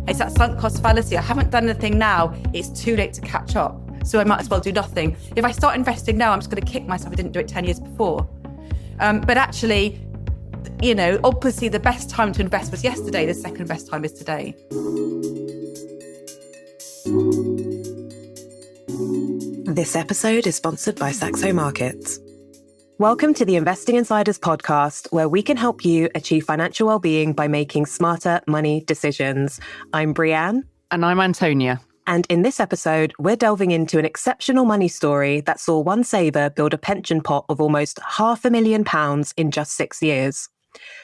It's that sunk cost fallacy. I haven't done anything now. It's too late to catch up. So I might as well do nothing. If I start investing now, I'm just going to kick myself I didn't do it 10 years before. But actually, obviously the best time to invest was yesterday. The second best time is today. This episode is sponsored by Saxo Markets. Welcome to the Investing Insiders podcast, where we can help you achieve financial well-being by making smarter money decisions. I'm Brianne. And I'm Antonia. And in this episode, we're delving into an exceptional money story that saw one saver build a pension pot of almost £500,000 in just 6 years.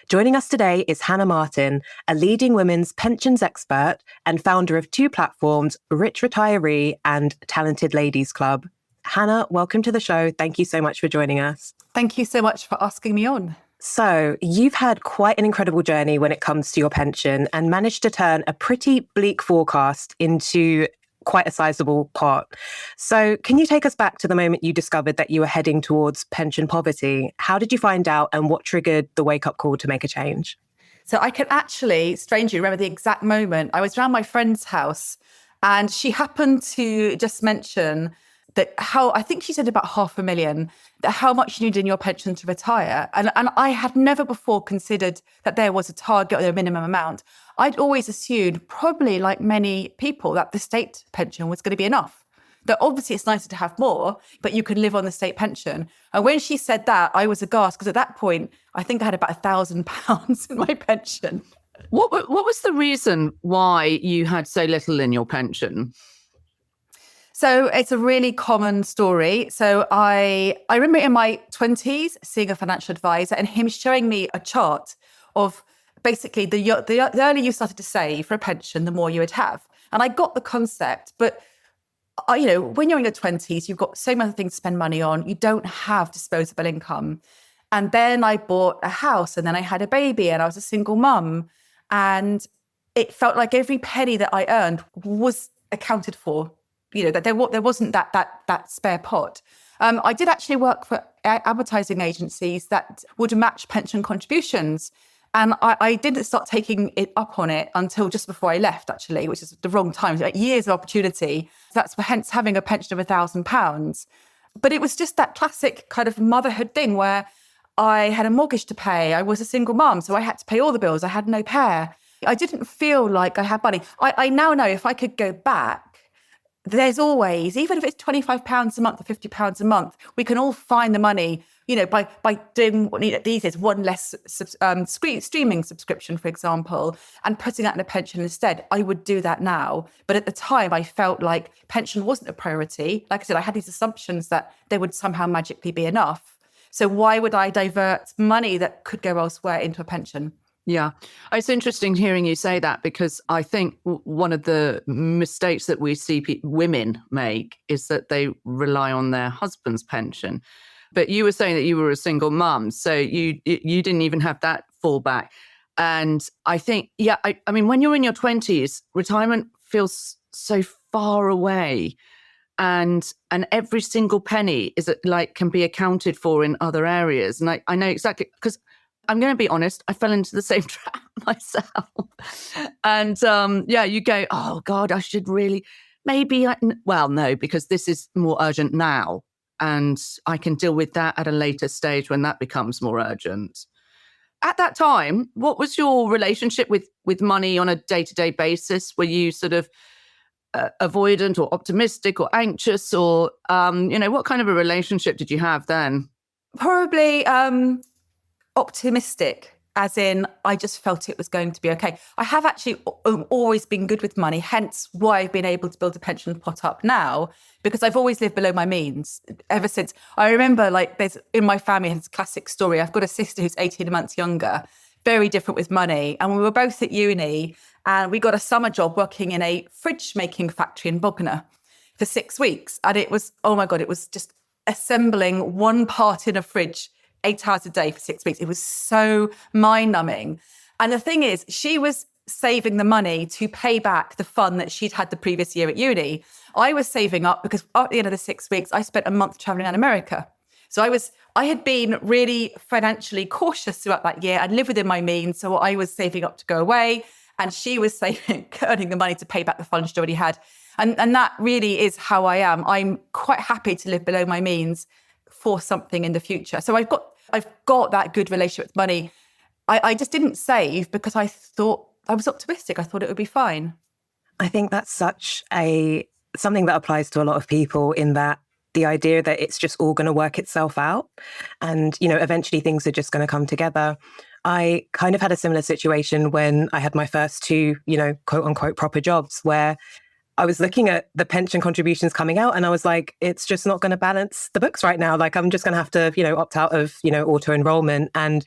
Joining us today is Hannah Martin, a leading women's pensions expert and founder of two platforms, Rich Retiree and Talented Ladies Club. Hannah, welcome to the show. Thank you so much for joining us. Thank you so much for asking me on. So you've had quite an incredible journey when it comes to your pension and managed to turn a pretty bleak forecast into quite a sizable pot. So can you take us back to the moment you discovered that you were heading towards pension poverty? How did you find out and what triggered the wake-up call to make a change? So I can actually, strangely, remember the exact moment. I was around my friend's house and she happened to just mention that I think she said about £500,000, that how much you need in your pension to retire. And I had never before considered that there was a target or a minimum amount. I'd always assumed, probably like many people, that the state pension was going to be enough. That obviously it's nicer to have more, but you can live on the state pension. And when she said that, I was aghast, because at that point, I think I had about £1,000 in my pension. What was the reason why you had so little in your pension? So it's a really common story. So I remember in my 20s seeing a financial advisor and him showing me a chart of basically the earlier you started to save for a pension, the more you would have. And I got the concept, but when you're in your 20s, you've got so many things to spend money on. You don't have disposable income. And then I bought a house and then I had a baby and I was a single mum. And it felt like every penny that I earned was accounted for. That there wasn't that spare pot. I did actually work for advertising agencies that would match pension contributions. And I didn't start taking it up on it until just before I left, actually, which is the wrong time. Like years of opportunity. That's hence having a pension of £1,000. But it was just that classic kind of motherhood thing where I had a mortgage to pay. I was a single mum, so I had to pay all the bills. I had no pair. I didn't feel like I had money. I now know if I could go back, there's always, even if it's £25 a month or £50 a month, we can all find the money, by doing these days, one less streaming subscription, for example, and putting that in a pension instead. I would do that now. But at the time, I felt like pension wasn't a priority. Like I said, I had these assumptions that there would somehow magically be enough. So why would I divert money that could go elsewhere into a pension? Yeah, it's interesting hearing you say that, because I think one of the mistakes that we see women make is that they rely on their husband's pension. But you were saying that you were a single mum, so you didn't even have that fallback. And I think, I mean, when you're in your 20s, retirement feels so far away. And every single penny can be accounted for in other areas. And I know exactly, because I'm going to be honest, I fell into the same trap myself. And you go, oh God, I should really, no, because this is more urgent now. And I can deal with that at a later stage when that becomes more urgent. At that time, what was your relationship with money on a day-to-day basis? Were you sort of avoidant or optimistic or anxious, or, what kind of a relationship did you have then? Probably optimistic, as in I just felt it was going to be okay. I have actually always been good with money, hence why I've been able to build a pension pot up now, because I've always lived below my means ever since. I remember, there's in my family, this classic story. I've got a sister who's 18 months younger, very different with money. And we were both at uni and we got a summer job working in a fridge making factory in Bognor for 6 weeks. And it was, oh my God, it was just assembling one part in a fridge 8 hours a day for 6 weeks. It was so mind-numbing. And the thing is, she was saving the money to pay back the fund that she'd had the previous year at uni. I was saving up because at the end of the 6 weeks, I spent a month traveling around America. So I had been really financially cautious throughout that year. I'd lived within my means. So I was saving up to go away. And she was saving, earning the money to pay back the funds she already had. And that really is how I am. I'm quite happy to live below my means for something in the future. So I've got that good relationship with money. I just didn't save because I thought I was optimistic. I thought it would be fine. I think that's something that applies to a lot of people, in that the idea that it's just all going to work itself out and, eventually things are just going to come together. I kind of had a similar situation when I had my first two, quote unquote proper jobs, where I was looking at the pension contributions coming out and I was like, it's just not going to balance the books right now. Like, I'm just going to have to, opt out of, auto enrollment, and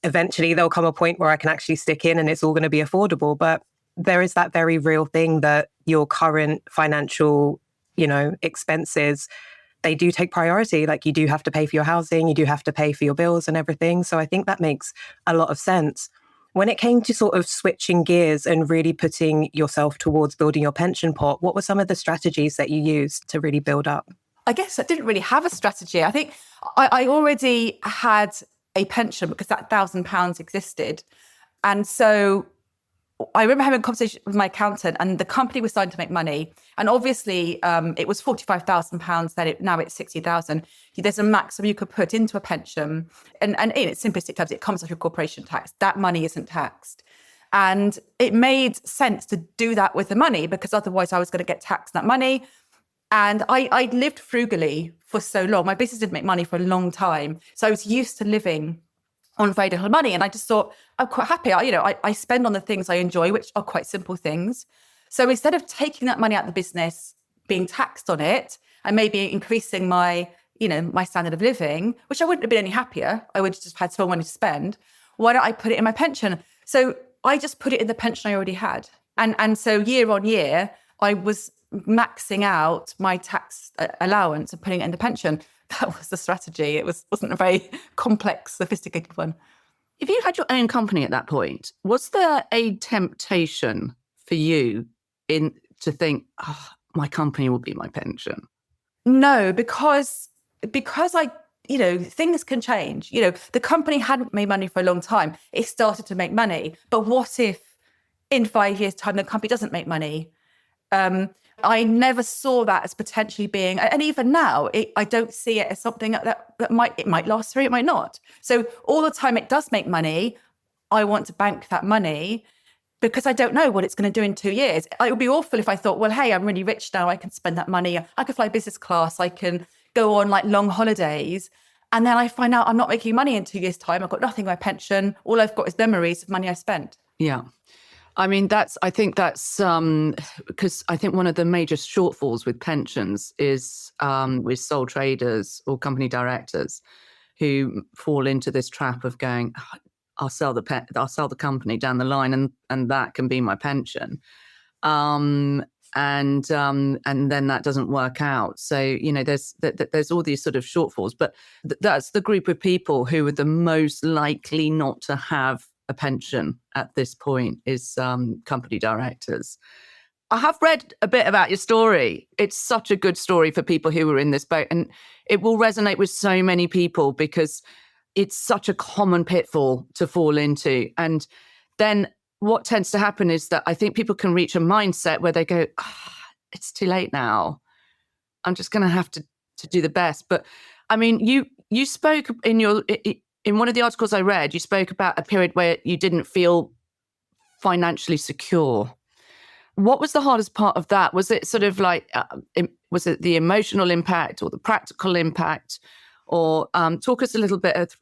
eventually there'll come a point where I can actually stick in and it's all going to be affordable. But there is that very real thing that your current financial, expenses, they do take priority. Like, you do have to pay for your housing, you do have to pay for your bills and everything. So I think that makes a lot of sense. When it came to sort of switching gears and really putting yourself towards building your pension pot, what were some of the strategies that you used to really build up? I guess I didn't really have a strategy. I think I already had a pension because that £1,000 existed. And so I remember having a conversation with my accountant, and the company was starting to make money. And obviously it was £45,000, now it's 60,000. There's a maximum you could put into a pension. And in its simplistic terms, it comes off your corporation tax. That money isn't taxed. And it made sense to do that with the money, because otherwise I was going to get taxed on that money. And I lived frugally for so long. My business didn't make money for a long time. So I was used to living on very little money. And I just thought, I'm quite happy. I spend on the things I enjoy, which are quite simple things. So instead of taking that money out of the business, being taxed on it, and maybe increasing my standard of living, which I wouldn't have been any happier, I would have just had so much money to spend. Why don't I put it in my pension? So I just put it in the pension I already had. And so year on year, I was maxing out my tax allowance and putting it in the pension. That was the strategy. It wasn't a very complex, sophisticated one. If you had your own company at that point, was there a temptation for you to think, my company will be my pension? No, because I, things can change. The company hadn't made money for a long time. It started to make money. But what if in 5 years' time, the company doesn't make money? I never saw that as potentially being, and even now, I don't see it as something that might last through, it might not. So all the time it does make money, I want to bank that money, because I don't know what it's going to do in 2 years. It would be awful if I thought, well, hey, I'm really rich now, I can spend that money. I can fly business class, I can go on like long holidays. And then I find out I'm not making money in 2 years' time. I've got nothing in my pension. All I've got is memories of money I spent. Yeah. I mean, I think that's because I think one of the major shortfalls with pensions is with sole traders or company directors who fall into this trap of going, I'll sell the company down the line, and that can be my pension, and then that doesn't work out. So there's all these sort of shortfalls, but that's the group of people who are the most likely not to have a pension at this point is company directors. I have read a bit about your story. It's such a good story for people who are in this boat, and it will resonate with so many people because it's such a common pitfall to fall into. And then what tends to happen is that I think people can reach a mindset where they go, it's too late now. I'm just going to have to do the best. But I mean, you spoke in one of the articles I read, you spoke about a period where you didn't feel financially secure. What was the hardest part of that? Was it sort of like, was it the emotional impact or the practical impact? Or talk us a little bit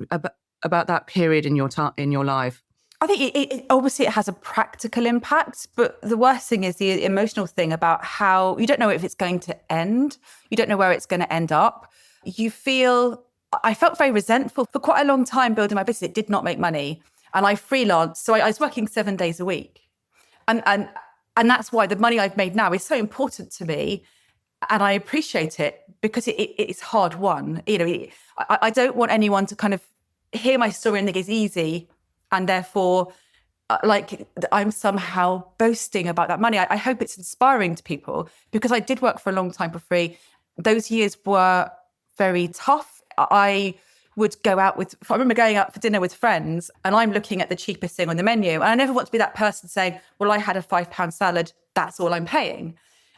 about that period in your life. I think it obviously it has a practical impact, but the worst thing is the emotional thing about how you don't know if it's going to end. You don't know where it's going to end up. I felt very resentful for quite a long time building my business. It did not make money. And I freelanced. So I was working 7 days a week. And that's why the money I've made now is so important to me. And I appreciate it because it's hard won. I don't want anyone to kind of hear my story and think it's easy. And therefore, like I'm somehow boasting about that money. I hope it's inspiring to people because I did work for a long time for free. Those years were very tough. I would go out with, I remember going out for dinner with friends and I'm looking at the cheapest thing on the menu. And I never want to be that person saying, well, I had a £5 salad, that's all I'm paying.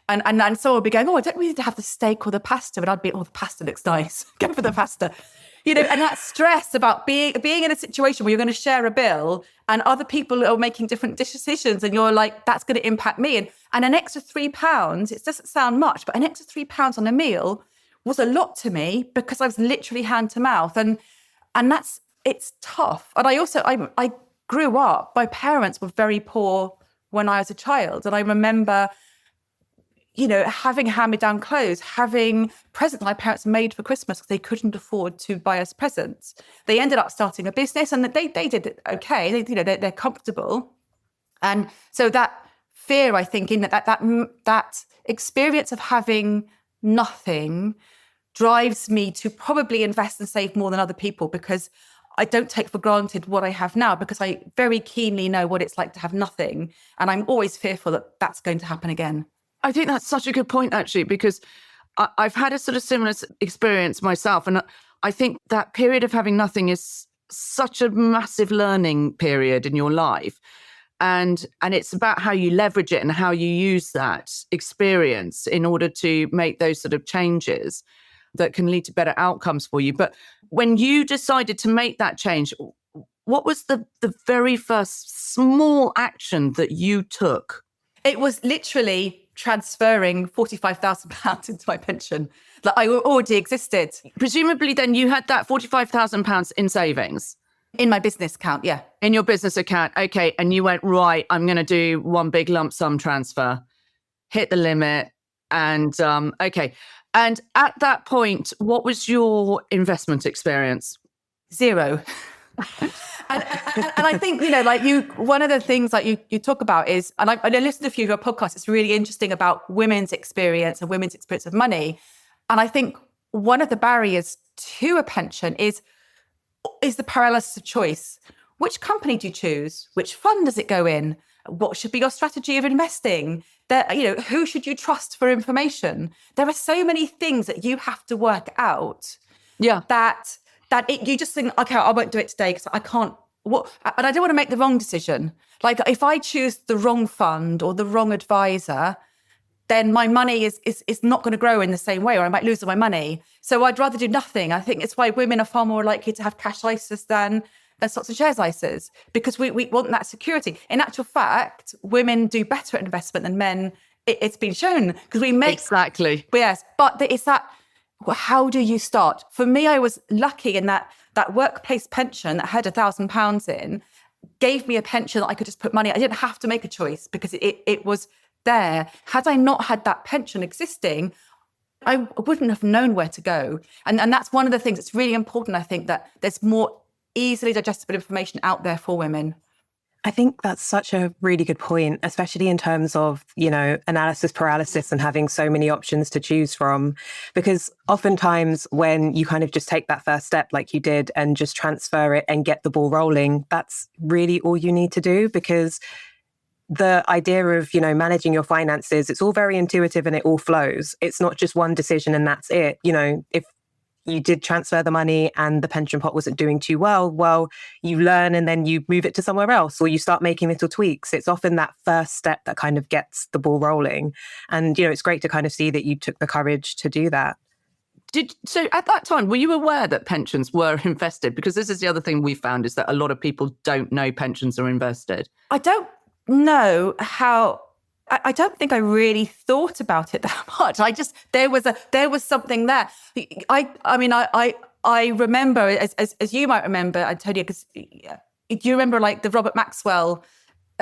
And someone would be going, oh, I don't really need to have the steak or the pasta. And I'd be, oh, the pasta looks nice. Go for the pasta. And that stress about being in a situation where you're going to share a bill and other people are making different decisions and you're like, that's going to impact me. And an extra £3, it doesn't sound much, but an extra £3 on a meal was a lot to me because I was literally hand to mouth. And it's tough. And I grew up, my parents were very poor when I was a child. And I remember having hand-me-down clothes, having presents my parents made for Christmas because they couldn't afford to buy us presents. They ended up starting a business and they did it okay. They're comfortable. And so that fear, I think, in that experience of having nothing drives me to probably invest and save more than other people because I don't take for granted what I have now because I very keenly know what it's like to have nothing. And I'm always fearful that that's going to happen again. I think that's such a good point, actually, because I've had a sort of similar experience myself. And I think that period of having nothing is such a massive learning period in your life. And it's about how you leverage it and how you use that experience in order to make those sort of changes that can lead to better outcomes for you. But when you decided to make that change, what was the very first small action that you took? It was literally transferring £45,000 into my pension that I already existed. Presumably then you had that £45,000 in savings? In my business account, yeah. In your business account, okay. And you went, right, I'm going to do one big lump sum transfer, hit the limit, and okay. And at that point, what was your investment experience? Zero. And I think, one of the things like you talk about is, and I listened to a few of your podcasts, it's really interesting about women's experience and women's experience of money. And I think one of the barriers to a pension is the paralysis of choice. Which company do you choose? Which fund does it go in? What should be your strategy of investing? Who should you trust for information? There are so many things that you have to work out. Yeah. You just think, okay, I won't do it today because I can't. And I don't want to make the wrong decision. Like if I choose the wrong fund or the wrong advisor, then my money is not going to grow in the same way, or I might lose all my money. So I'd rather do nothing. I think it's why women are far more likely to have cash ISAs than stocks and shares ISAs, because we want that security. In actual fact, women do better at investment than men. It's been shown because we make exactly. Yes, but it's that. Well, how do you start? For me, I was lucky in that workplace pension that had £1,000 in gave me a pension that I could just put money. I didn't have to make a choice because it was there. Had I not had that pension existing, I wouldn't have known where to go. And that's one of the things that's really important, I think, that there's more easily digestible information out there for women. I think that's such a really good point, especially in terms of, analysis paralysis and having so many options to choose from. Because oftentimes when you kind of just take that first step like you did and just transfer it and get the ball rolling, that's really all you need to do. Because the idea of, managing your finances, it's all very intuitive and it all flows. It's not just one decision and that's it. If you did transfer the money and the pension pot wasn't doing too well, you learn and then you move it to somewhere else or you start making little tweaks. It's often that first step that kind of gets the ball rolling. And, it's great to kind of see that you took the courage to do that. So at that time, were you aware that pensions were invested? Because this is the other thing we found is that a lot of people don't know pensions are invested. I don't know how. I don't think I really thought about it that much. There was something there. I remember, as you might remember, Antonia, because you remember like the Robert Maxwell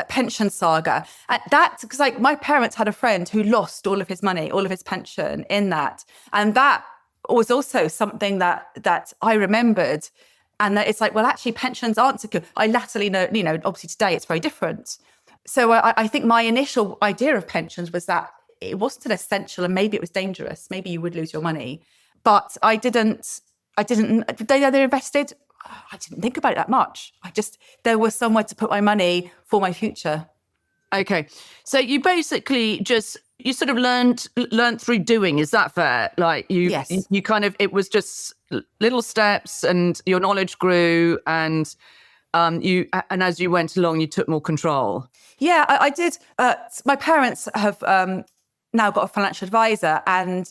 pension saga. That's because like my parents had a friend who lost all of his money, all of his pension in that, and that was also something that I remembered. And that it's like, well, actually, pensions aren't secure. I latterly know, obviously today it's very different. So I think my initial idea of pensions was that it wasn't essential and maybe it was dangerous. Maybe you would lose your money. But they're invested. I didn't think about it that much. There was somewhere to put my money for my future. Okay. So you basically you sort of learned through doing. Is that fair? Like Yes. you kind of, it was just little steps and your knowledge grew and and as you went along, you took more control. Yeah, I did. My parents have now got a financial advisor and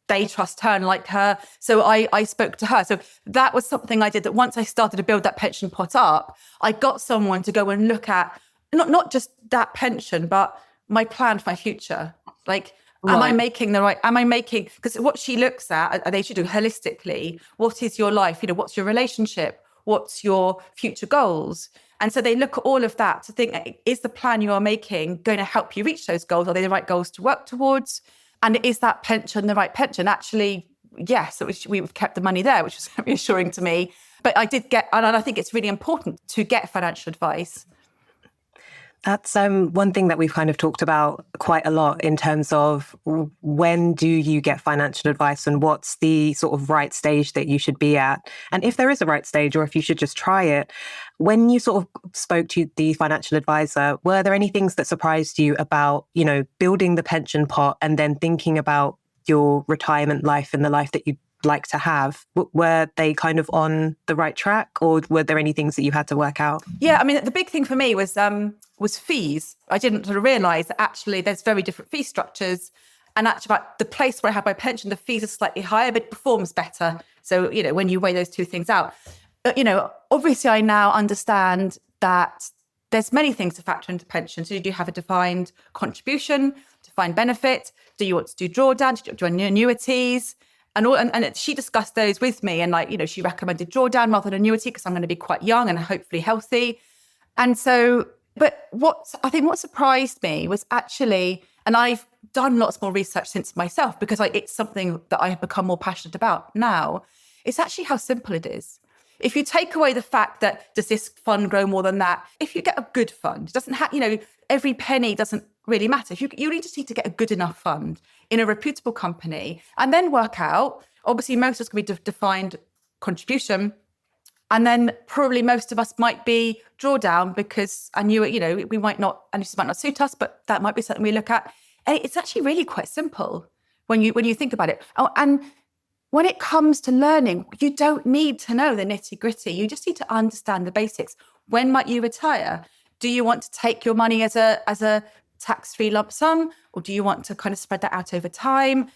they trust her and like her. So I spoke to her. So that was something I did, that once I started to build that pension pot up, I got someone to go and look at not just that pension, but my plan for my future. Like, am I Right. making because what she looks at, and they should do holistically, what is your life? What's your relationship? What's your future goals? And so they look at all of that to think, is the plan you are making going to help you reach those goals? Are they the right goals to work towards? And is that pension the right pension? Actually, yes, we've kept the money there, which was reassuring to me. But I did get, and I think it's really important to get financial advice. That's one thing that we've kind of talked about quite a lot in terms of when do you get financial advice and what's the sort of right stage that you should be at. And if there is a right stage or if you should just try it. When you sort of spoke to the financial advisor, were there any things that surprised you about, building the pension pot and then thinking about your retirement life and the life that you'd like to have? Were they kind of on the right track, or were there any things that you had to work out? Yeah, I mean, the big thing for me was fees. I didn't sort of realise that actually there's very different fee structures. And actually, about the place where I have my pension, the fees are slightly higher, but it performs better. So, when you weigh those two things out, obviously I now understand that there's many things to factor into pension. So you do have a defined contribution, defined benefit. Do you want to do drawdown? Do you want annuities? And she discussed those with me. And she recommended drawdown rather than annuity because I'm going to be quite young and hopefully healthy. And so, but what surprised me was actually, and I've done lots more research since myself because it's something that I have become more passionate about now, it's actually how simple it is. If you take away the fact that does this fund grow more than that, if you get a good fund, it doesn't have, every penny doesn't really matter. If you just need to get a good enough fund in a reputable company and then work out, obviously most of us can be defined contribution. And then probably most of us might be drawdown because we might not, and this might not suit us, but that might be something we look at. And it's actually really quite simple when you think about it. Oh, and when it comes to learning, you don't need to know the nitty gritty. You just need to understand the basics. When might you retire? Do you want to take your money as a tax-free lump sum, or do you want to kind of spread that out over time?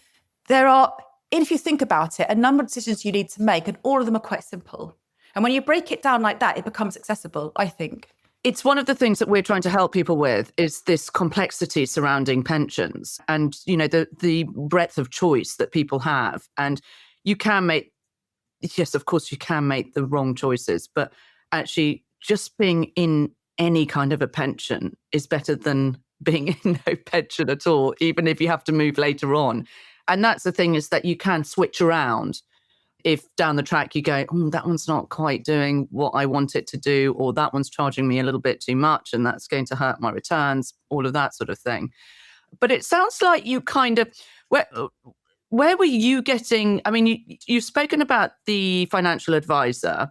There are, if you think about it, a number of decisions you need to make, and all of them are quite simple. And when you break it down like that, it becomes accessible, I think. It's one of the things that we're trying to help people with is this complexity surrounding pensions and, the breadth of choice that people have. And you can make, yes, of course, you can make the wrong choices, but actually just being in any kind of a pension is better than being in no pension at all, even if you have to move later on. And that's the thing, is that you can switch around. If down the track you go, that one's not quite doing what I want it to do, or that one's charging me a little bit too much and that's going to hurt my returns, all of that sort of thing. But it sounds like you kind of, where were you getting, I mean, you've spoken about the financial advisor,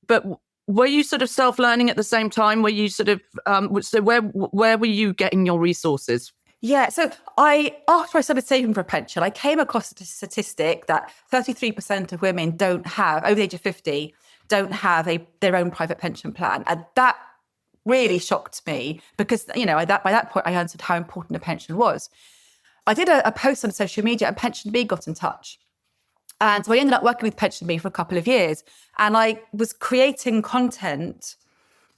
but were you sort of self-learning at the same time? Were you sort of, so where were you getting your resources? Yeah, so after I started saving for a pension, I came across a statistic that 33% of women over the age of 50, don't have their own private pension plan. And that really shocked me because, by that point, I understood how important a pension was. I did a post on social media and Pension Bee got in touch. And so I ended up working with Pension Bee for a couple of years. And I was creating content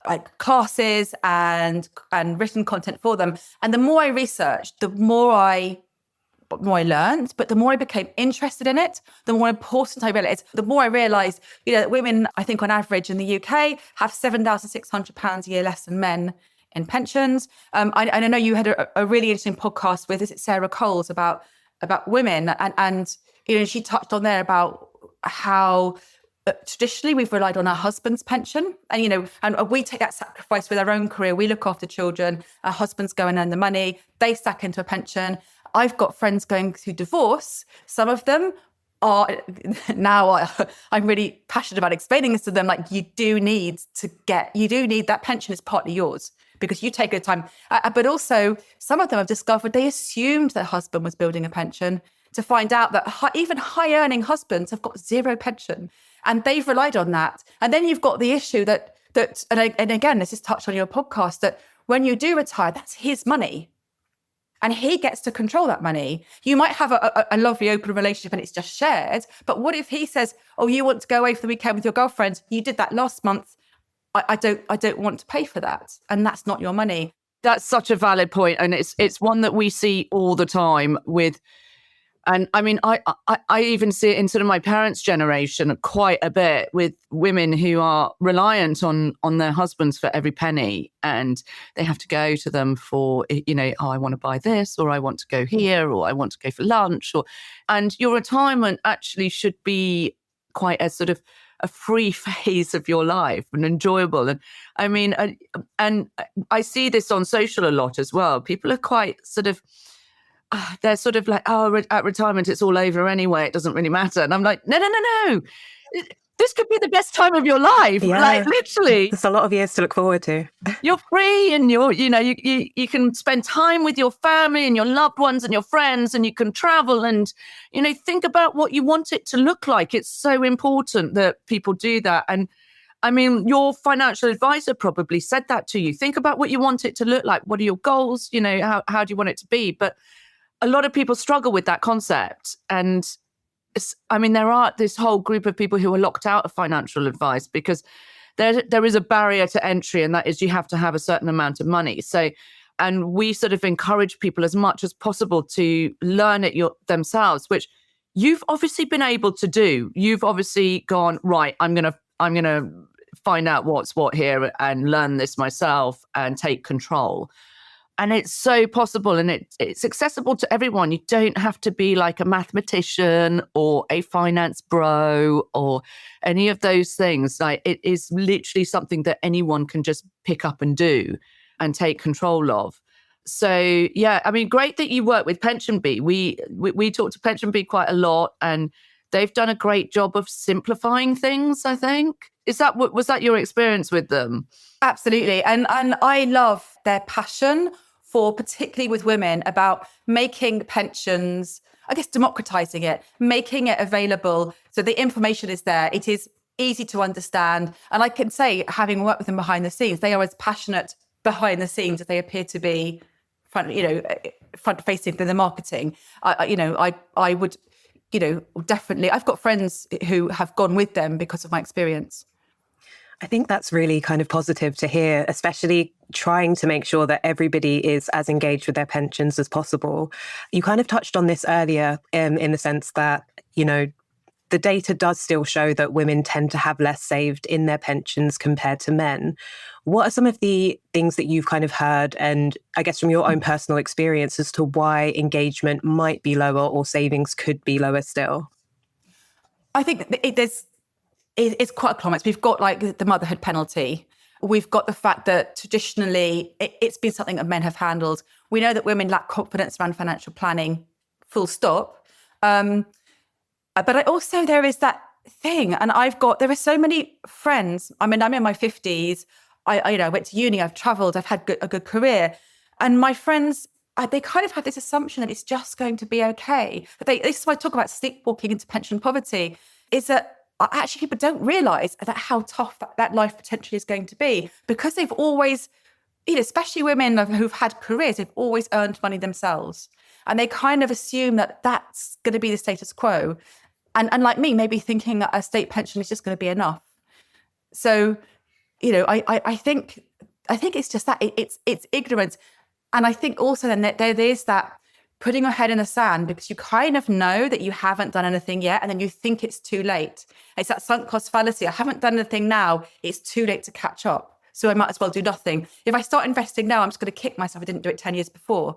like classes and written content for them. And the more I researched, the more I learned, but the more I became interested in it, the more important I realized. The more I realized, that women, I think on average in the UK, have £7,600 a year less than men in pensions. I know you had a really interesting podcast with, is it Sarah Coles, about women, and she touched on there about how traditionally we've relied on our husband's pension, and we take that sacrifice with our own career. We look after children, our husbands go and earn the money, they stack into a pension. I've got friends going through divorce. Some of them are now I'm really passionate about explaining this to them. Like, you do need that pension is partly yours because you take the time. But also, some of them have discovered they assumed their husband was building a pension, to find out that even high-earning husbands have got zero pension, and they've relied on that. And then you've got the issue that and again, this is touched on your podcast, that when you do retire, that's his money. And he gets to control that money. You might have a lovely open relationship and it's just shared. But what if he says, oh, you want to go away for the weekend with your girlfriend? You did that last month. I don't want to pay for that. And that's not your money. That's such a valid point. And it's one that we see all the time with, and I mean, I even see it in sort of my parents' generation quite a bit, with women who are reliant on their husbands for every penny, and they have to go to them for, oh, I want to buy this, or I want to go here, or I want to go for lunch, and your retirement actually should be quite a sort of a free phase of your life and enjoyable. And I mean, and I see this on social a lot as well. People are quite sort of, they're sort of like, oh, at retirement, it's all over anyway. It doesn't really matter. And I'm like, no. This could be the best time of your life. Yeah. Like, literally. There's a lot of years to look forward to. You're free, and you can spend time with your family and your loved ones and your friends, and you can travel and, think about what you want it to look like. It's so important that people do that. And I mean, your financial advisor probably said that to you. Think about what you want it to look like. What are your goals? How do you want it to be? But a lot of people struggle with that concept. And there are this whole group of people who are locked out of financial advice because there is a barrier to entry, and that is you have to have a certain amount of money. So, and we sort of encourage people as much as possible to learn it themselves, which you've obviously been able to do. You've obviously gone, right, I'm going to find out what's what here and learn this myself and take control. And it's so possible, and it's accessible to everyone. You don't have to be like a mathematician or a finance bro or any of those things. Like, it is literally something that anyone can just pick up and do and take control of. So, yeah, I mean, great that you work with Pension Bee. We talk to Pension Bee quite a lot, and they've done a great job of simplifying things, I think. Was that your experience with them? Absolutely. And I love their passion for, particularly with women, about making pensions, I guess, democratizing it, making it available. So the information is there. It is easy to understand. And I can say, having worked with them behind the scenes, they are as passionate behind the scenes as they appear to be front facing for the marketing. I would, definitely, I've got friends who have gone with them because of my experience. I think that's really kind of positive to hear, especially trying to make sure that everybody is as engaged with their pensions as possible. You kind of touched on this earlier in the sense that, the data does still show that women tend to have less saved in their pensions compared to men. What are some of the things that you've kind of heard, and I guess from your own personal experience, as to why engagement might be lower or savings could be lower still? I think it's quite a complex. We've got like the motherhood penalty. We've got the fact that traditionally it's been something that men have handled. We know that women lack confidence around financial planning, full stop. But there is that thing. And there are so many friends. I mean, I'm in my 50s. I went to uni, I've traveled, I've had a good career. And my friends, they kind of have this assumption that it's just going to be okay. But this is why I talk about sleepwalking into pension poverty, is that actually people don't realise that how tough that life potentially is going to be, because they've always, especially women who've had careers, they've always earned money themselves. And they kind of assume that that's going to be the status quo. And like me, maybe thinking that a state pension is just going to be enough. So, I think it's just that it's ignorance. And I think also then that there is that putting your head in the sand because you kind of know that you haven't done anything yet, and then you think it's too late. It's that sunk cost fallacy. I haven't done anything now. It's too late to catch up. So I might as well do nothing. If I start investing now, I'm just going to kick myself I didn't do it 10 years before.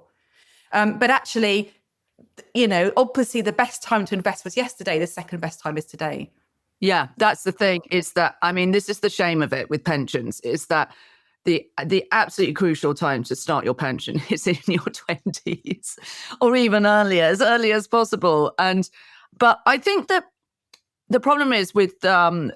But actually, obviously the best time to invest was yesterday. The second best time is today. Yeah, that's the thing. Is that, I mean, this is the shame of it with pensions, is that the absolutely crucial time to start your pension is in your 20s or even earlier, as early as possible. And But I think that the problem is with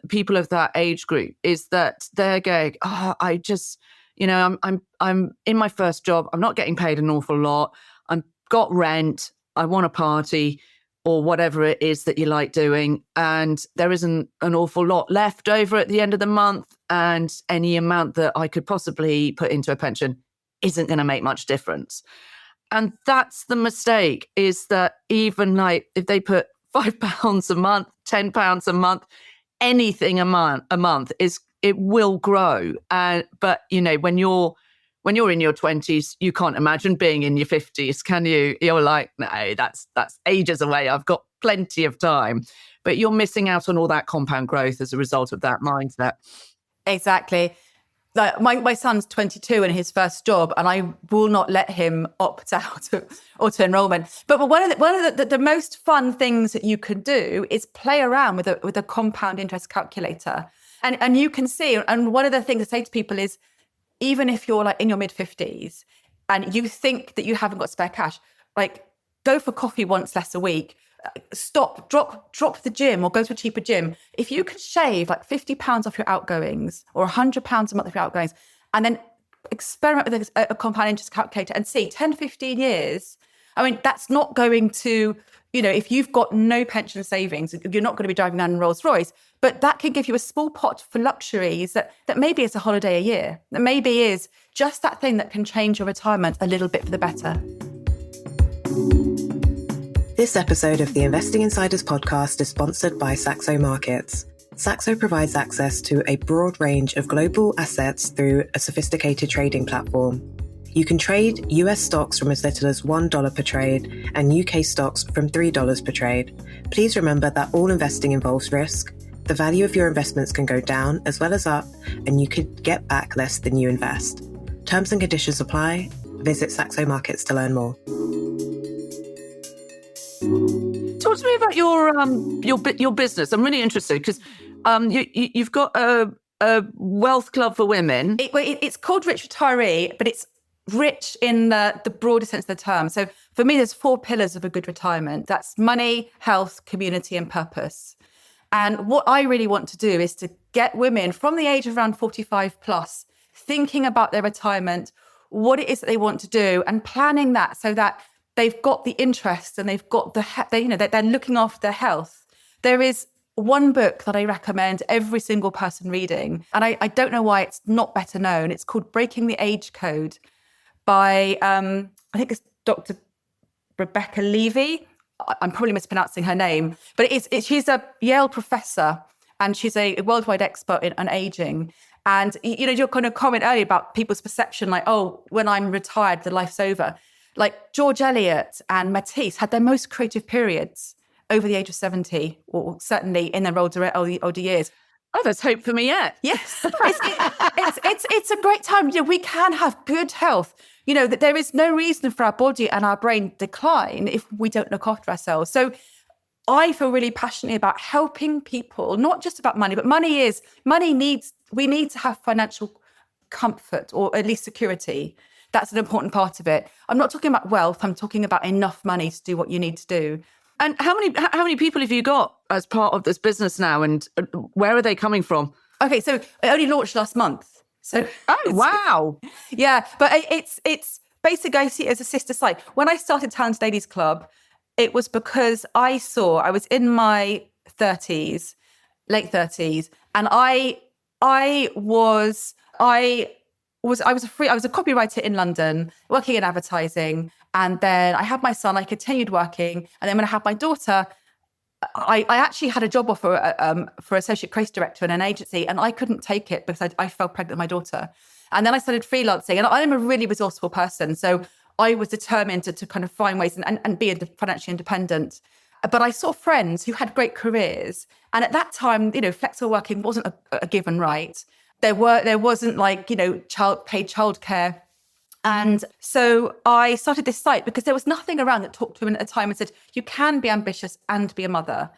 people of that age group is that they're going, oh, I just, I'm in my first job. I'm not getting paid an awful lot. I've got rent. I want a party or whatever it is that you like doing. And there isn't an awful lot left over at the end of the month. And any amount that I could possibly put into a pension isn't going to make much difference. And that's the mistake, is that even like if they put £5 a month, £10 a month, anything a month it will grow. But when you're in your 20s, you can't imagine being in your 50s, can you? You're like, no, that's ages away. I've got plenty of time. But you're missing out on all that compound growth as a result of that mindset. Exactly. Like my son's 22 in his first job, and I will not let him opt out of auto enrollment. But one of the most fun things that you can do is play around with a compound interest calculator, and you can see. And one of the things I say to people is, even if you're like in your mid 50s and you think that you haven't got spare cash, like go for coffee once less a week. Drop the gym or go to a cheaper gym. If you can shave like £50 off your outgoings or £100 a month off your outgoings, and then experiment with a compound interest calculator and see 10, 15 years, I mean, that's not going to, if you've got no pension savings, you're not going to be driving down in Rolls Royce, but that can give you a small pot for luxuries that maybe is a holiday a year, that maybe is just that thing that can change your retirement a little bit for the better. This episode of the Investing Insiders podcast is sponsored by Saxo Markets. Saxo provides access to a broad range of global assets through a sophisticated trading platform. You can trade US stocks from as little as $1 per trade and UK stocks from $3 per trade. Please remember that all investing involves risk. The value of your investments can go down as well as up, and you could get back less than you invest. Terms and conditions apply. Visit Saxo Markets to learn more. Talk to me about your business. I'm really interested because you've got a wealth club for women. It's called Rich Retiree, but it's rich in the broader sense of the term. So for me, there's 4 pillars of a good retirement. That's money, health, community, and purpose. And what I really want to do is to get women from the age of around 45 plus thinking about their retirement, what it is that they want to do, and planning that so that they've got the interest and they've got they're looking after their health. There is one book that I recommend every single person reading, and I don't know why it's not better known. It's called Breaking the Age Code by, I think it's Dr. Rebecca Levy. I'm probably mispronouncing her name, but she's a Yale professor and she's a worldwide expert on aging. And, your kind of comment earlier about people's perception, like, oh, when I'm retired, the life's over. Like George Eliot and Matisse had their most creative periods over the age of 70, or certainly in their older years. Oh, there's hope for me yet. Yes, it's a great time. We can have good health. That there is no reason for our body and our brain decline if we don't look after ourselves. So I feel really passionately about helping people, not just about money, but we need to have financial comfort, or at least security. That's an important part of it. I'm not talking about wealth. I'm talking about enough money to do what you need to do. And how many people have you got as part of this business now, and where are they coming from? Okay, so it only launched last month. So wow. Yeah, but it's basically, I see it as a sister site. When I started Talented Ladies Club, it was because I was in my late 30s, and I was a copywriter in London, working in advertising. And then I had my son, I continued working. And then when I had my daughter, I actually had a job offer for associate creative director in an agency, and I couldn't take it because I fell pregnant with my daughter. And then I started freelancing, and I'm a really resourceful person. So I was determined to kind of find ways and be financially independent. But I saw friends who had great careers. And at that time, flexible working wasn't a given right. There wasn't paid childcare. And so I started this site because there was nothing around that talked to women at the time and said, you can be ambitious and be a mother.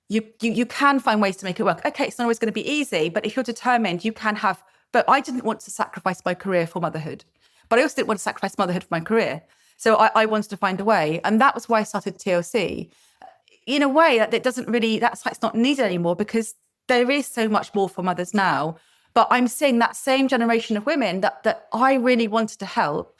You can find ways to make it work. Okay, it's not always going to be easy, but if you're determined, you can have. But I didn't want to sacrifice my career for motherhood. But I also didn't want to sacrifice motherhood for my career. So I wanted to find a way. And that was why I started TLC. in a way that it doesn't really, that's like it's not needed anymore, because there is so much more for mothers now. But I'm seeing that same generation of women that I really wanted to help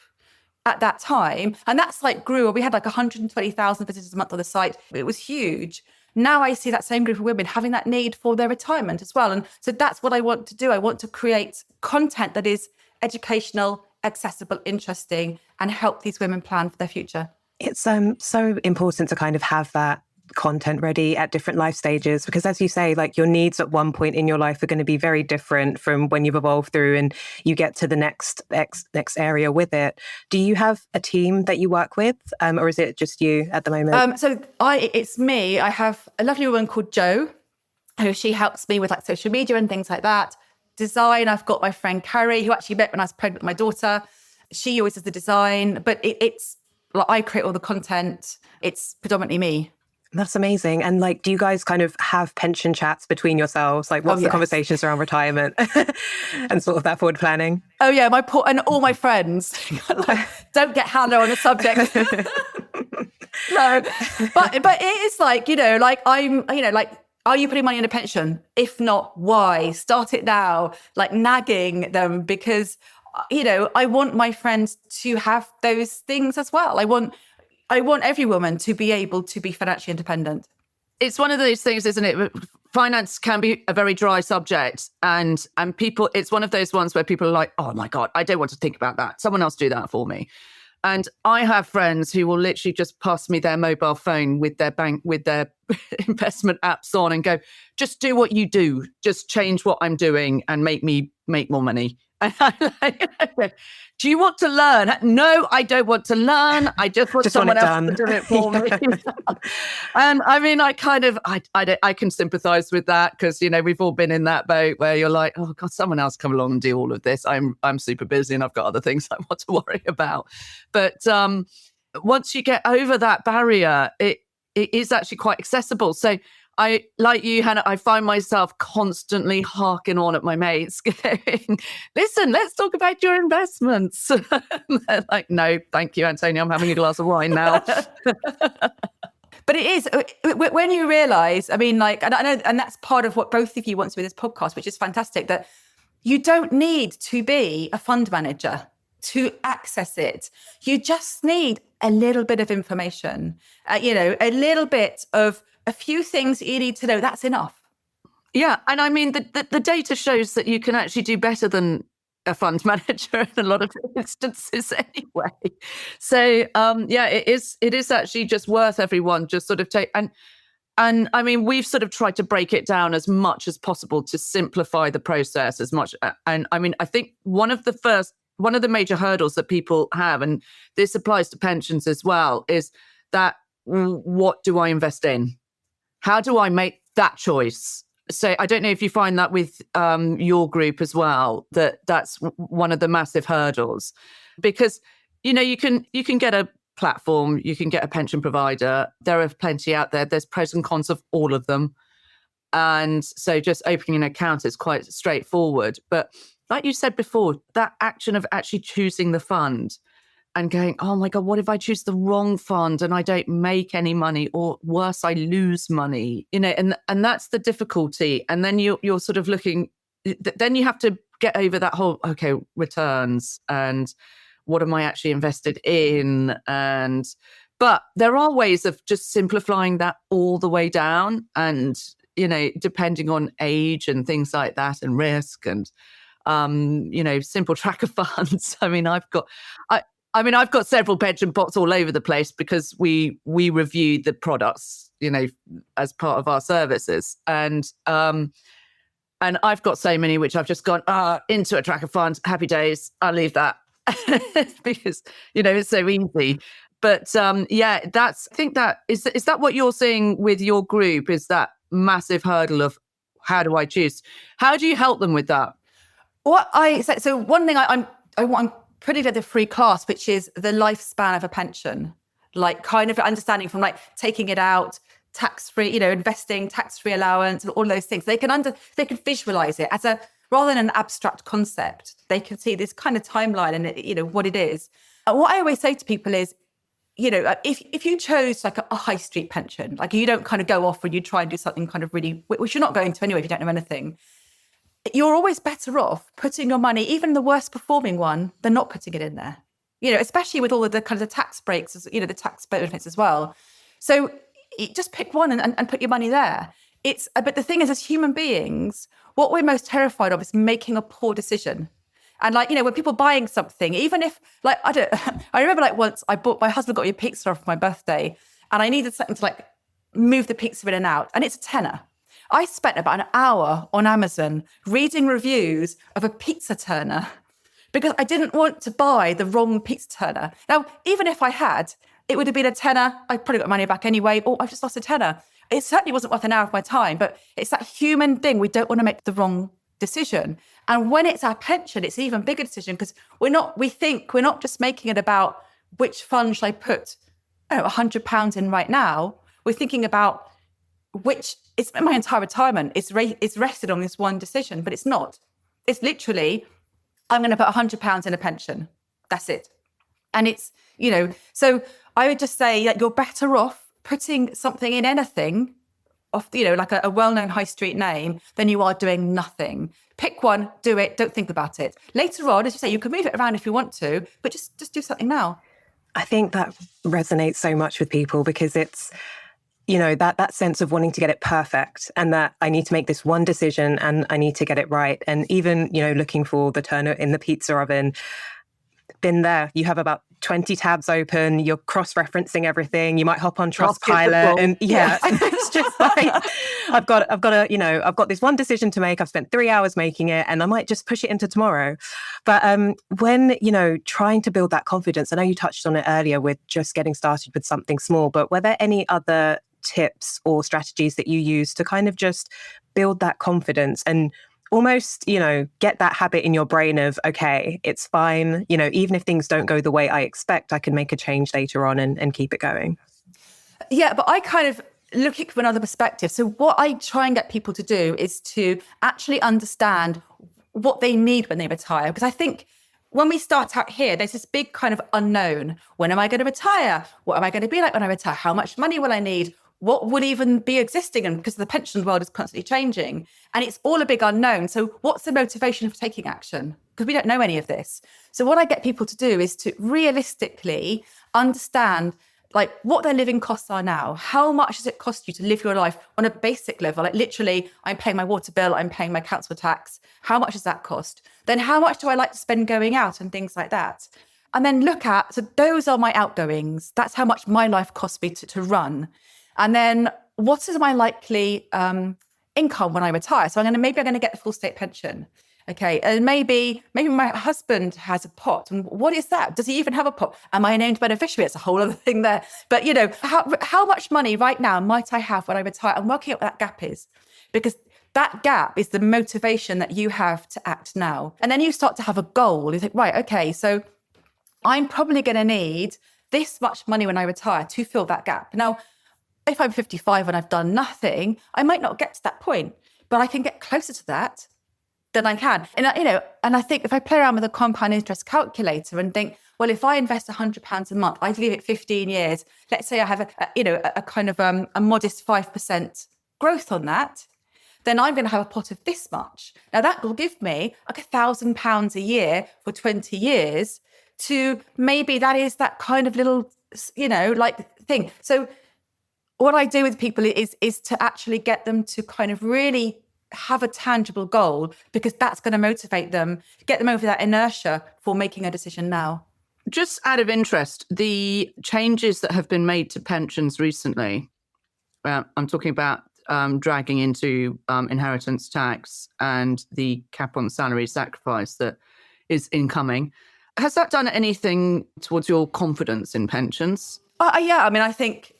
at that time. And that's like grew. We had like 120,000 visitors a month on the site. It was huge. Now I see that same group of women having that need for their retirement as well. And so that's what I want to do. I want to create content that is educational, accessible, interesting, and help these women plan for their future. It's so important to kind of have that content ready at different life stages, because as you say, like your needs at one point in your life are going to be very different from when you've evolved through and you get to the next area with it. Do you have a team that you work with, or is it just you at the moment? It's me. I have a lovely woman called Jo, who she helps me with like social media and things like that. Design, I've got my friend Carrie, who actually met when I was pregnant with my daughter. She always does the design, but it's like I create all the content. It's predominantly me. That's amazing. And like, do you guys kind of have pension chats between yourselves? Like, what's the conversations around retirement and sort of that forward planning? Oh yeah, and all my friends like, don't get Hannah on the subject. No, but it is like, like like, are you putting money in a pension? If not, why? Start it now. Like nagging them, because I want my friends to have those things as well. I want every woman to be able to be financially independent. It's one of those things, isn't it? Finance can be a very dry subject, and people, it's one of those ones where people are like, oh my God, I don't want to think about that. Someone else do that for me. And I have friends who will literally just pass me their mobile phone with their investment apps on and go, just do what you do. Just change what I'm doing and make more money. And I'm like, do you want to learn? No, I don't want to learn. I just want someone else to do it for me. And I mean, I can sympathize with that, because, we've all been in that boat where you're like, oh God, someone else come along and do all of this. I'm super busy and I've got other things I want to worry about. But once you get over that barrier, it is actually quite accessible. So I, like you, Hannah, I find myself constantly harking on at my mates going, listen, let's talk about your investments. They're like, no, thank you, Antonia, I'm having a glass of wine now. But it is, when you realise, I mean, like, and I know, and that's part of what both of you want to be this podcast, which is fantastic, that you don't need to be a fund manager to access it. You just need a little bit of information, a little bit of a few things that you need to know. That's enough. Yeah. And I mean, the data shows that you can actually do better than a fund manager in a lot of instances anyway. So, it is actually just worth everyone just sort of take. And I mean, we've sort of tried to break it down as much as possible to simplify the process as much. And I mean, I think one of the major hurdles that people have, and this applies to pensions as well, is that what do I invest in? How do I make that choice? So I don't know if you find that with your group as well, that's one of the massive hurdles, because, you can get a platform, you can get a pension provider. There are plenty out there. There's pros and cons of all of them. And so just opening an account is quite straightforward. But like you said before, that action of actually choosing the fund and going, oh my God, what if I choose the wrong fund and I don't make any money, or worse, I lose money, and that's the difficulty. And then you're sort of looking, then you have to get over that whole, okay, returns and what am I actually invested in? But there are ways of just simplifying that all the way down, and, depending on age and things like that and risk and, simple tracker funds. I mean, I've got several pension pots all over the place because we review the products, as part of our services. And I've got so many which I've just gone into a tracker fund. Happy days. I'll leave that because it's so easy. But I think that is that what you're seeing with your group? Is that massive hurdle of how do I choose? How do you help them with that? So one thing I'm putting together a free class, which is the lifespan of a pension, like kind of understanding from like taking it out, tax-free, investing, tax-free allowance, and all those things. They can visualize it as rather than an abstract concept. They can see this kind of timeline and what it is. And what I always say to people is, if you chose like a high street pension, like you don't kind of go off and you try and do something kind of really, which you're not going to anyway if you don't know anything, you're always better off putting your money, even the worst performing one, than not putting it in there. Especially with all of the kind of the tax breaks, the tax benefits as well. So just pick one and put your money there. But the thing is, as human beings, what we're most terrified of is making a poor decision. And when people buying something, even if I remember once my husband got me a pizza for my birthday, and I needed something to move the pizza in and out, and it's a tenner. I spent about an hour on Amazon reading reviews of a pizza turner because I didn't want to buy the wrong pizza turner. Now, even if I had, it would have been a tenner. I probably got money back anyway. Oh, I've just lost a tenner. It certainly wasn't worth an hour of my time, but it's that human thing. We don't want to make the wrong decision. And when it's our pension, it's an even bigger decision because we're not just making it about which fund should I put £100 in right now. We're thinking about it's my entire retirement. It's rested on this one decision, but it's not. It's literally, I'm going to put £100 in a pension. That's it. And it's, so I would just say that you're better off putting something in anything of, like a well-known high street name than you are doing nothing. Pick one, do it, don't think about it. Later on, as you say, you can move it around if you want to, but just do something now. I think that resonates so much with people because it's, that sense of wanting to get it perfect and that I need to make this one decision and I need to get it right. And even, looking for the turner in the pizza oven, been there. You have about 20 tabs open, you're cross-referencing everything. You might hop on Trustpilot and it's just like, I've got this one decision to make. I've spent 3 hours making it and I might just push it into tomorrow. But when, trying to build that confidence, I know you touched on it earlier with just getting started with something small, but were there any other tips or strategies that you use to kind of just build that confidence and almost, get that habit in your brain of, okay, it's fine. Even if things don't go the way I expect, I can make a change later on and keep it going. Yeah, but I kind of look at it from another perspective. So what I try and get people to do is to actually understand what they need when they retire. Because I think when we start out here, there's this big kind of unknown. When am I going to retire? What am I going to be like when I retire? How much money will I need? What would even be existing? And because the pension world is constantly changing and it's all a big unknown. So what's the motivation for taking action? Because we don't know any of this. So what I get people to do is to realistically understand what their living costs are now. How much does it cost you to live your life on a basic level? Literally, I'm paying my water bill, I'm paying my council tax. How much does that cost? Then how much do I like to spend going out and things like that? And then so those are my outgoings. That's how much my life costs me to run. And then what is my likely income when I retire? So maybe I'm going to get the full state pension. Okay. And maybe my husband has a pot. And what is that? Does he even have a pot? Am I a named beneficiary? It's a whole other thing there. But, how much money right now might I have when I retire? I'm working out what that gap is because that gap is the motivation that you have to act now. And then you start to have a goal. You think, right, okay, so I'm probably going to need this much money when I retire to fill that gap. Now, if I'm 55 and I've done nothing, I might not get to that point, but I can get closer to that than I can. And, and I think if I play around with a compound interest calculator and think, well, if I invest £100 a month, I give it 15 years. Let's say I have a kind of a modest 5% growth on that. Then I'm going to have a pot of this much. Now that will give me £1,000 a year for 20 years to maybe that is that kind of little, thing. So what I do with people is to actually get them to kind of really have a tangible goal because that's going to motivate them, get them over that inertia for making a decision now. Just out of interest, the changes that have been made to pensions recently, I'm talking about dragging into inheritance tax and the cap on salary sacrifice that is incoming. Has that done anything towards your confidence in pensions? Yeah, I think,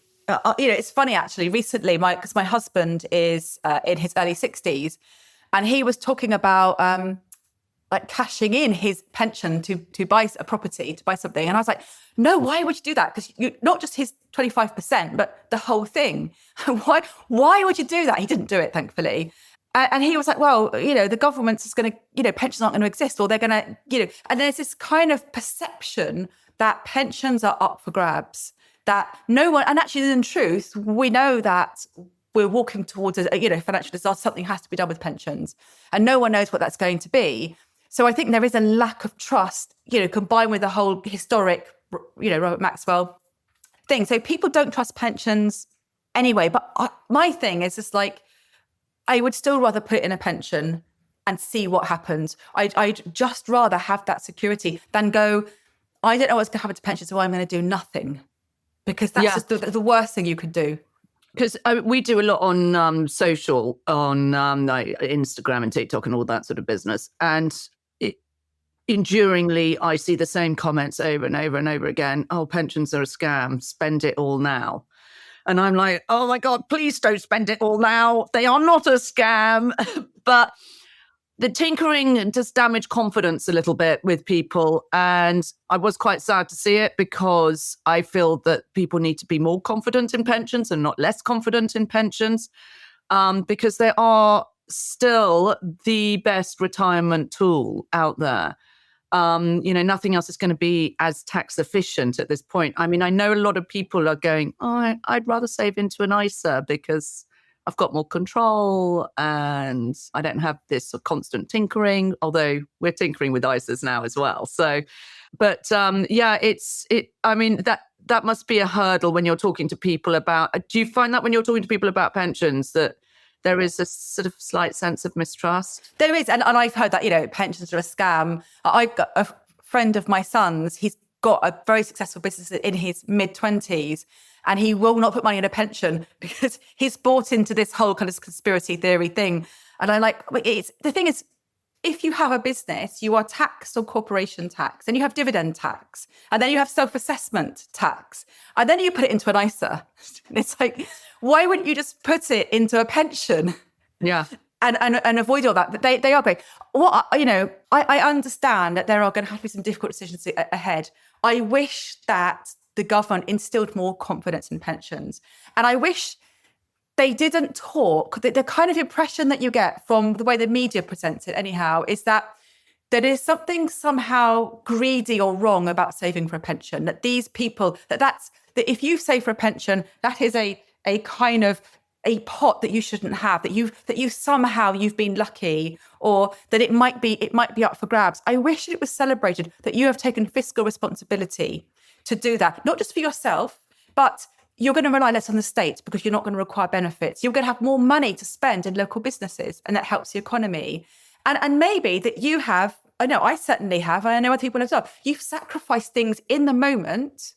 it's funny actually, recently, because my husband is in his early 60s and he was talking about cashing in his pension to buy a property, to buy something. And I was like, no, why would you do that? Because you not just his 25%, but the whole thing. Why would you do that? He didn't do it, thankfully. And he was like, well, the government's just going to, pensions aren't going to exist, or they're going to, and there's this kind of perception that pensions are up for grabs. that no one, and actually in truth, we know that we're walking towards a financial disaster. Something has to be done with pensions, and no one knows what that's going to be. So I think there is a lack of trust, combined with the whole historic, Robert Maxwell thing. So people don't trust pensions anyway. But my thing is just like, I would still rather put it in a pension and see what happens. I'd just rather have that security than go, I don't know what's going to happen to pensions, so I'm going to do nothing. Because that's just the worst thing you could do. Because we do a lot on social, on like Instagram and TikTok and all that sort of business. And enduringly, I see the same comments over and over and over again. Oh, pensions are a scam. Spend it all now. And I'm like, oh my God, please don't spend it all now. They are not a scam. But the tinkering does damage confidence a little bit with people. And I was quite sad to see it, because I feel that people need to be more confident in pensions and not less confident in pensions, because they are still the best retirement tool out there. Nothing else is going to be as tax efficient at this point. I mean, I know a lot of people are going, oh, I'd rather save into an ISA because I've got more control and I don't have this constant tinkering, although we're tinkering with ISAs now as well. So, but that must be a hurdle when you're talking to people about, do you find that when you're talking to people about pensions that there is a sort of slight sense of mistrust? There is. And I've heard that, pensions are a scam. I've got a friend of my son's, he's got a very successful business in his mid-20s, and he will not put money in a pension because he's bought into this whole kind of conspiracy theory thing. And I'm like, the thing is, if you have a business, you are taxed on corporation tax, and you have dividend tax, and then you have self-assessment tax, and then you put it into an ISA. And it's like, why wouldn't you just put it into a pension? Yeah. And avoid all that? But they are great. I understand that there are going to have to be some difficult decisions ahead. I wish that the government instilled more confidence in pensions. And I wish they didn't talk. The kind of impression that you get from the way the media presents it anyhow is that there is something somehow greedy or wrong about saving for a pension. That these people, that if you save for a pension, that is a kind of a pot that you shouldn't have, that you somehow you've been lucky, or that it might be up for grabs. I wish it was celebrated that you have taken fiscal responsibility to do that, not just for yourself, but you're going to rely less on the state because you're not going to require benefits. You're going to have more money to spend in local businesses, and that helps the economy. And maybe that you have, I know I certainly have, and I know other people as well, you've sacrificed things in the moment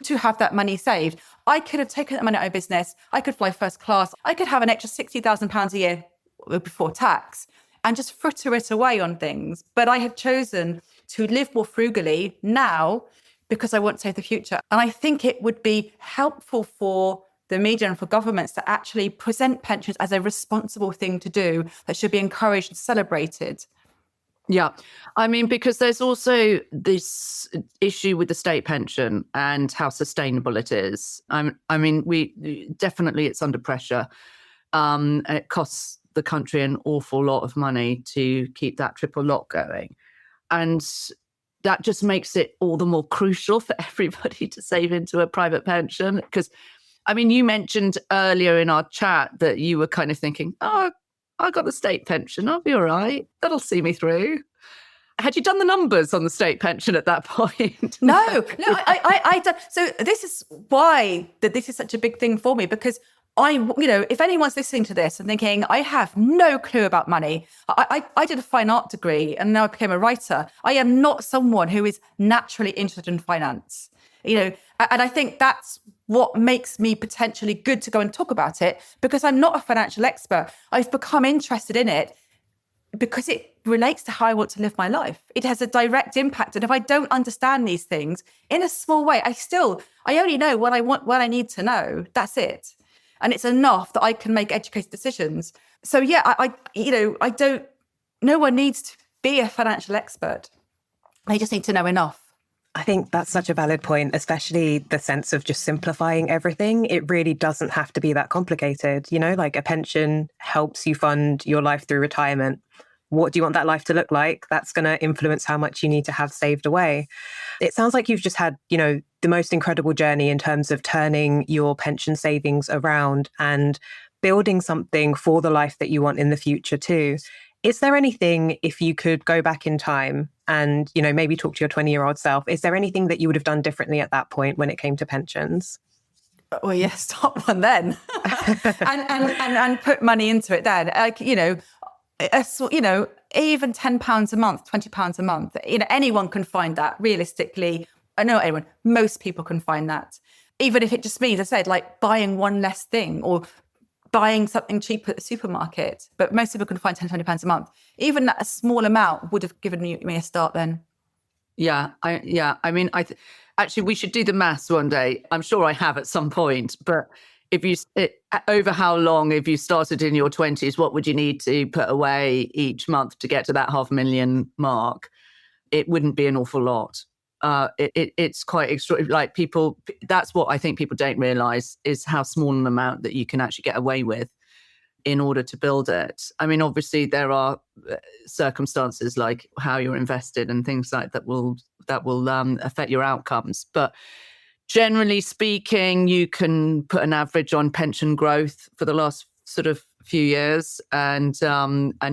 to have that money saved. I could have taken that money out of business. I could fly first class. I could have an extra £60,000 a year before tax and just fritter it away on things. But I have chosen to live more frugally now because I want to save the future. And I think it would be helpful for the media and for governments to actually present pensions as a responsible thing to do that should be encouraged and celebrated. Yeah. I mean, because there's also this issue with the state pension and how sustainable it is. I mean, it's under pressure. And it costs the country an awful lot of money to keep that triple lock going. And that just makes it all the more crucial for everybody to save into a private pension. Because, I mean, you mentioned earlier in our chat that you were kind of thinking, oh, I got the state pension. I'll be all right. That'll see me through. Had you done the numbers on the state pension at that point? No, I don't. So this is why this is such a big thing for me, because if anyone's listening to this and thinking, I have no clue about money, I did a fine art degree and now I became a writer. I am not someone who is naturally interested in finance, and I think that's what makes me potentially good to go and talk about it, because I'm not a financial expert. I've become interested in it because it relates to how I want to live my life. It has a direct impact. And if I don't understand these things in a small way, I only know what I need to know. That's it. And it's enough that I can make educated decisions. So yeah, no one needs to be a financial expert. They just need to know enough. I think that's such a valid point, especially the sense of just simplifying everything. It really doesn't have to be that complicated. Like a pension helps you fund your life through retirement. What do you want that life to look like? That's going to influence how much you need to have saved away. It sounds like you've just had, the most incredible journey in terms of turning your pension savings around and building something for the life that you want in the future too. Is there anything, if you could go back in time and, maybe talk to your 20-year-old self, is there anything that you would have done differently at that point when it came to pensions? Well, yes, start one then, and put money into it then. Even £10 a month, £20 a month. Anyone can find that. Realistically, I know anyone. Most people can find that, even if it just means, I said, like buying one less thing or buying something cheap at the supermarket. But most people can find £10, £20 a month. Even a small amount would have given me a start then. Actually, we should do the maths one day. I'm sure I have at some point. But over how long, if you started in your 20s, what would you need to put away each month to get to that 500,000 mark? It wouldn't be an awful lot. It's quite extraordinary. Like that's what I think people don't realise is how small an amount that you can actually get away with in order to build it. I mean, obviously there are circumstances like how you're invested and things like that will affect your outcomes. But generally speaking, you can put an average on pension growth for the last sort of few years and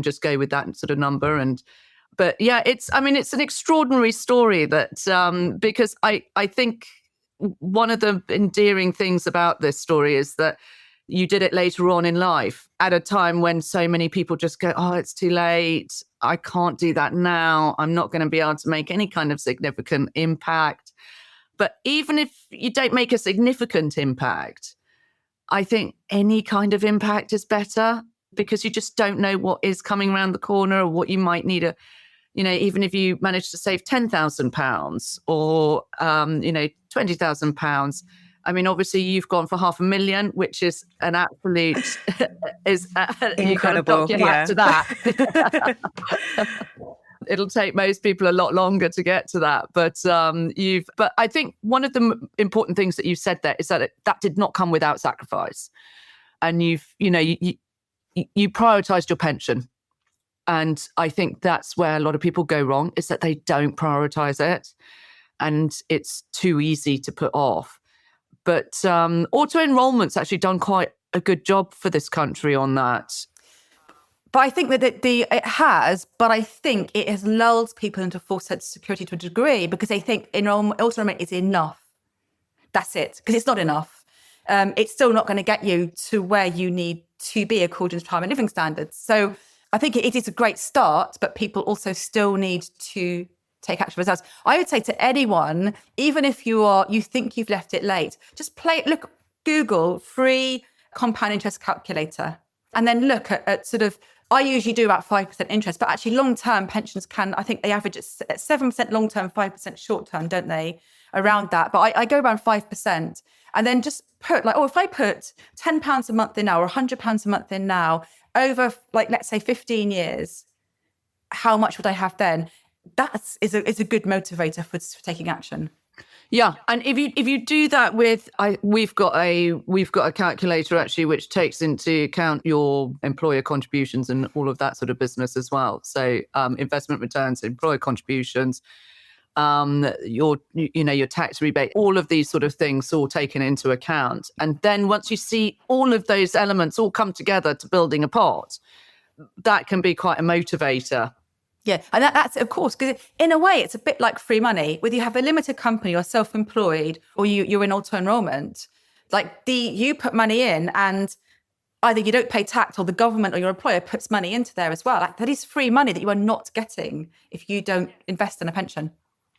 just go with that sort of number. But yeah, it's an extraordinary story that because I think one of the endearing things about this story is that you did it later on in life at a time when so many people just go, oh, it's too late. I can't do that now. I'm not going to be able to make any kind of significant impact. But even if you don't make a significant impact, I think any kind of impact is better because you just don't know what is coming around the corner or what you might need even if you manage to save £10,000 or, £20,000. I mean, obviously you've gone for 500,000, which is an absolute incredible. You've got to dock your hat to that. It'll take most people a lot longer to get to that. But I think one of the important things that you said there is that that did not come without sacrifice. And you prioritized your pension. And I think that's where a lot of people go wrong, is that they don't prioritize it. And it's too easy to put off. But auto-enrollment's actually done quite a good job for this country on that. But I think that it has, but I think it has lulled people into a false sense of security to a degree because they think auto-enrollment is enough. That's it, because it's not enough. It's still not going to get you to where you need to be according to retirement living standards. So I think it is a great start, but people also still need to take action for themselves. I would say to anyone, even if you think you've left it late, just Google free compound interest calculator, and then look at sort of, I usually do about 5% interest, but actually long-term pensions I think they average at 7% long-term, 5% short-term, don't they? Around that. But I go around 5%. And then just put if I put £10 a month in now or £100 a month in now over let's say 15 years, how much would I have then? That is a good motivator for taking action. Yeah, and if you do that we've got a calculator actually which takes into account your employer contributions and all of that sort of business as well. So investment returns, employer contributions, your tax rebate, all of these sort of things all taken into account. And then once you see all of those elements all come together to building a pot, that can be quite a motivator. Yeah, and that's, of course, because in a way, it's a bit like free money. Whether you have a limited company or self-employed or you're in auto-enrollment, you put money in and either you don't pay tax or the government or your employer puts money into there as well. That is free money that you are not getting if you don't invest in a pension.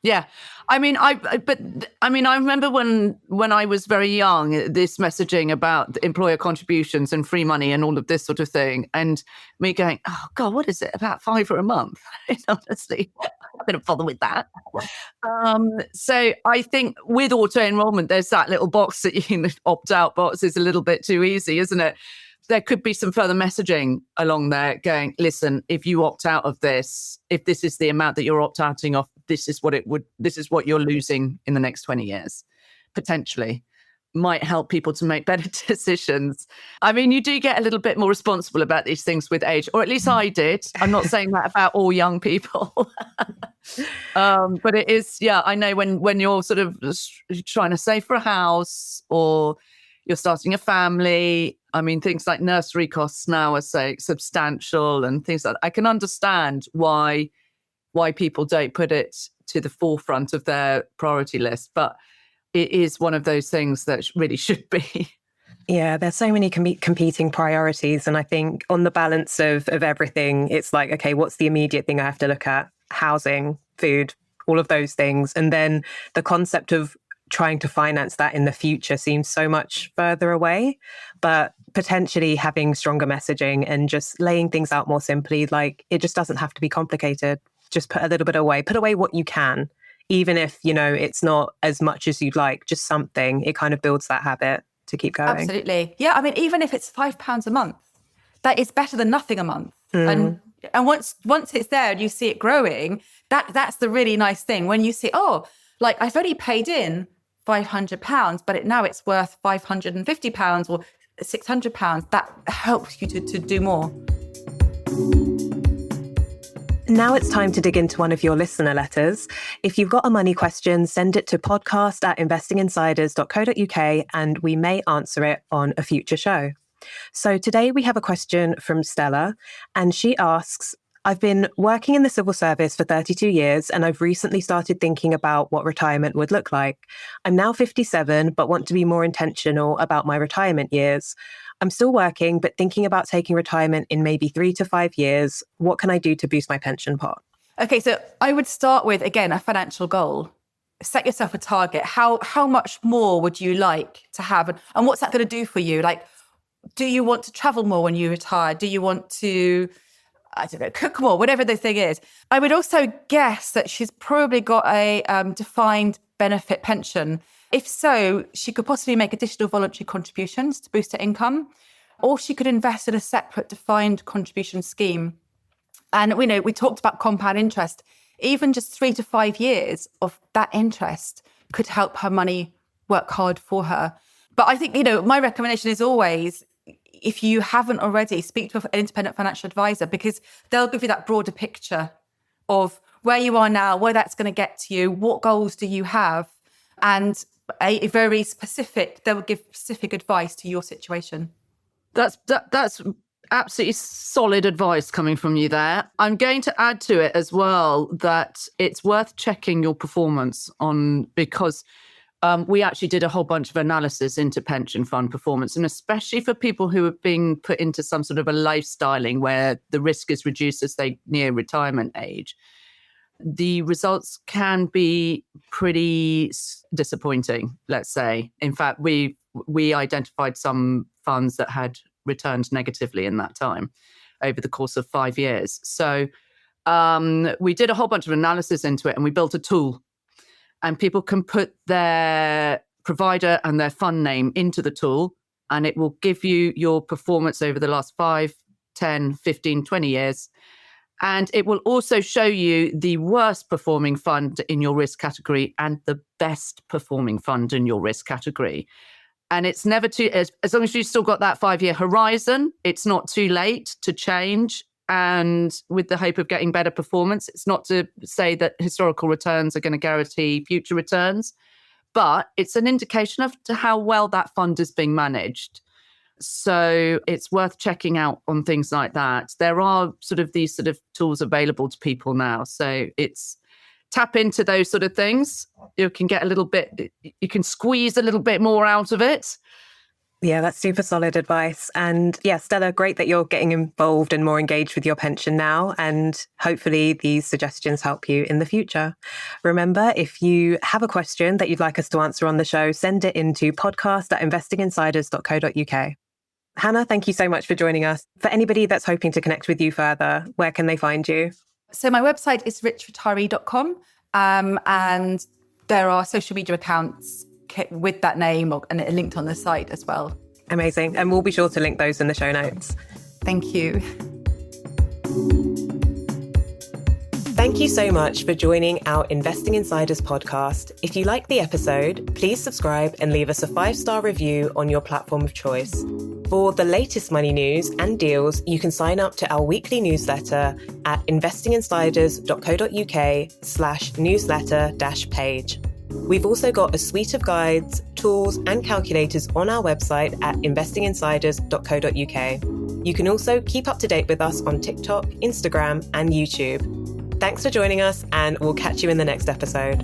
Yeah, I remember when I was very young, this messaging about employer contributions and free money and all of this sort of thing, and me going, oh God, what is it, about £5 a month? Honestly, I'm not going to bother with that. So I think with auto enrollment, there's that little box that you can opt out box is a little bit too easy, isn't it? There could be some further messaging along there going, listen, if you opt out of this, if this is the amount that you're opt-outing off, this is what you're losing in the next 20 years, potentially. might help people to make better decisions. I mean, you do get a little bit more responsible about these things with age, or at least I did. I'm not saying that about all young people. But it is, I know when you're sort of trying to save for a house or you're starting a family, I mean, things like nursery costs now are substantial and things like that. I can understand why people don't put it to the forefront of their priority list, but it is one of those things that really should be. Yeah, there's so many competing priorities. And I think on the balance of everything, it's like, okay, what's the immediate thing I have to look at? Housing, food, all of those things. And then the concept of trying to finance that in the future seems so much further away. But potentially having stronger messaging and just laying things out more simply, like it just doesn't have to be complicated. Just put a little bit away, put away what you can. Even if, it's not as much as you'd like, just something, it kind of builds that habit to keep going. Absolutely. Yeah. I mean, even if it's £5 a month, that is better than nothing a month. And once it's there and you see it growing, that's the really nice thing. When you see, I've only paid in £500, but now it's worth £550 or £600, that helps you to do more. Now it's time to dig into one of your listener letters. If you've got a money question, send it to podcast@investinginsiders.co.uk and we may answer it on a future show. So today we have a question from Stella, and she asks, I've been working in the civil service for 32 years and I've recently started thinking about what retirement would look like. I'm now 57, but want to be more intentional about my retirement years. I'm still working, but thinking about taking retirement in maybe 3 to 5 years. What can I do to boost my pension pot? Okay, so I would start with, again, a financial goal. Set yourself a target. How much more would you like to have? And what's that going to do for you? Like, do you want to travel more when you retire? Do you want to, cook more? Whatever the thing is. I would also guess that she's probably got a defined benefit pension. If so, she could possibly make additional voluntary contributions to boost her income, or she could invest in a separate defined contribution scheme. And we talked about compound interest. Even just 3 to 5 years of that interest could help her money work hard for her. But I think, my recommendation is always, if you haven't already, speak to an independent financial advisor, because they'll give you that broader picture of where you are now, where that's going to get to you, what goals do you have, and a very specific, they will give specific advice to your situation. That's absolutely solid advice coming from you there. I'm going to add to it as well that it's worth checking your performance on, because we actually did a whole bunch of analysis into pension fund performance, and especially for people who are being put into some sort of a lifestyling where the risk is reduced as they near retirement age. The results can be pretty disappointing, let's say. In fact, we identified some funds that had returned negatively in that time over the course of 5 years. So we did a whole bunch of analysis into it, and we built a tool, and people can put their provider and their fund name into the tool, and it will give you your performance over the last 5, 10, 15, 20 years. And it will also show you the worst performing fund in your risk category and the best performing fund in your risk category. And it's never too, as long as you've still got that 5-year horizon, it's not too late to change. And with the hope of getting better performance, it's not to say that historical returns are going to guarantee future returns, but it's an indication of to how well that fund is being managed. So it's worth checking out on things like that. There are these tools available to people now. So it's tap into those sort of things. You can get you can squeeze a little bit more out of it. Yeah, that's super solid advice. And yeah, Stella, great that you're getting involved and more engaged with your pension now. And hopefully these suggestions help you in the future. Remember, if you have a question that you'd like us to answer on the show, send it into podcast@investinginsiders.co.uk. Hannah, thank you so much for joining us. For anybody that's hoping to connect with you further, where can they find you? So my website is richretiree.com, and there are social media accounts with that name and linked on the site as well. Amazing. And we'll be sure to link those in the show notes. Thank you. Thank you so much for joining our Investing Insiders podcast. If you like the episode, please subscribe and leave us a 5-star review on your platform of choice. For the latest money news and deals, you can sign up to our weekly newsletter at investinginsiders.co.uk/newsletter-page. We've also got a suite of guides, tools, and calculators on our website at investinginsiders.co.uk. You can also keep up to date with us on TikTok, Instagram, and YouTube. Thanks for joining us, and we'll catch you in the next episode.